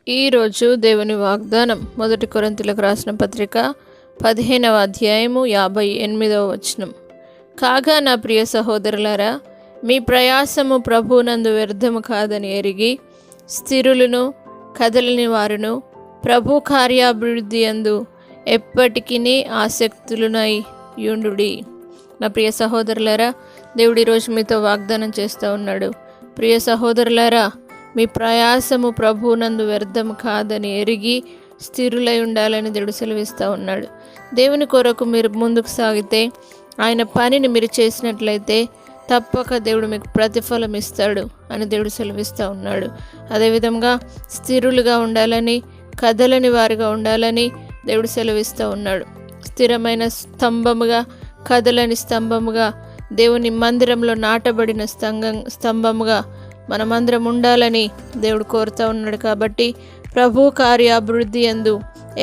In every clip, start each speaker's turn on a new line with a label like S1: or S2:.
S1: ఈరోజు దేవుని వాగ్దానం 1 కొరింథీయులకు రాసిన పత్రిక 15వ అధ్యాయము 58వ వచనం. కాగా నా ప్రియ సహోదరులారా, మీ ప్రయాసము ప్రభువునందు వ్యర్థము కాదని ఎరిగి స్థిరులను కదలని వారును ప్రభు కార్యాభివృద్ధి యందు ఎప్పటికీ ఆసక్తులునై యుండుడి. నా ప్రియ సహోదరులారా, దేవుడు ఈరోజు మీతో వాగ్దానం చేస్తూ ఉన్నాడు. ప్రియ సహోదరులారా, మీ ప్రయాసము ప్రభువునందు వ్యర్థం కాదని ఎరిగి స్థిరులై ఉండాలని దేవుడు సెలవిస్తూ ఉన్నాడు. దేవుని కొరకు మీరు ముందుకు సాగితే, ఆయన పనిని మీరు చేసినట్లయితే తప్పక దేవుడు మీకు ప్రతిఫలం ఇస్తాడు అని దేవుడు సెలవిస్తూ ఉన్నాడు. అదేవిధంగా స్థిరులుగా ఉండాలని, కదలని వారిగా ఉండాలని దేవుడు సెలవిస్తూ ఉన్నాడు. స్థిరమైన స్తంభముగా, కదలని స్తంభముగా, దేవుని మందిరంలో నాటబడిన స్తంభముగా మనమందరం ఉండాలని దేవుడు కోరుతూ ఉన్నాడు. కాబట్టి ప్రభు కార్యాభివృద్ధి యందు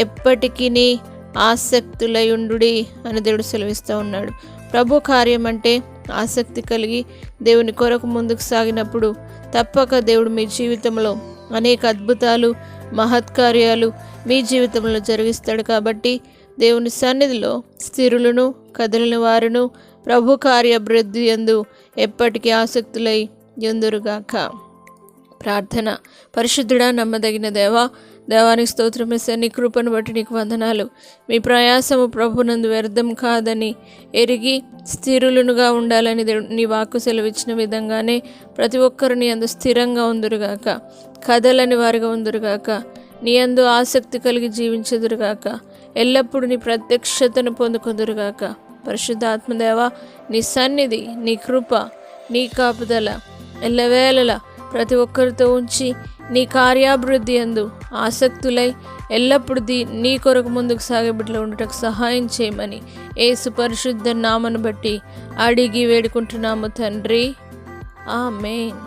S1: ఎప్పటికీ ఆసక్తులై ఉండుడి అని దేవుడు సెలవిస్తూ ఉన్నాడు. ప్రభు కార్యం అంటే ఆసక్తి కలిగి దేవుని కొరకు ముందుకు సాగినప్పుడు తప్పక దేవుడు మీ జీవితంలో అనేక అద్భుతాలు, మహత్కార్యాలు మీ జీవితంలో జరిగిస్తాడు. కాబట్టి దేవుని సన్నిధిలో స్థిరులను కదలిన వారును ప్రభు కార్యాభివృద్ధి యందు ఎప్పటికీ ఆసక్తులై యుందురుగాక. ప్రార్థన. పరిశుద్ధుడా, నమ్మదగిన దేవా, దేవానికి స్తోత్రమేసే, నీ కృపను బట్టి నీకు వందనాలు. మీ ప్రయాసము ప్రభునందు వ్యర్థం కాదని ఎరిగి స్థిరులుగా ఉండాలని నీ వాక్కు సెలవిచ్చిన విధంగానే ప్రతి ఒక్కరు నీ అందు స్థిరంగా ఉందురుగాక, కదలని వారిగా ఉందురుగాక, నీ అందు ఆసక్తి కలిగి జీవించుదురుగాక, ఎల్లప్పుడూ నీ ప్రత్యక్షతను పొందుకుందురుగాక. పరిశుద్ధ ఆత్మదేవా, నీ సన్నిధి, నీ కృప, నీ కాపుదల ఎల్లవేళలా ప్రతి ఒక్కరితో ఉంచి నీ కార్యాభివృద్ధి యందు ఆసక్తులై ఎల్లప్పుడూ నీ కొరకు ముందుకు సాగే బిడ్డలు ఉండటకు సహాయం చేయమని యేసు పరిశుద్ధ నామను బట్టి అడిగి వేడుకుంటున్నాము తండ్రి. ఆమేన్.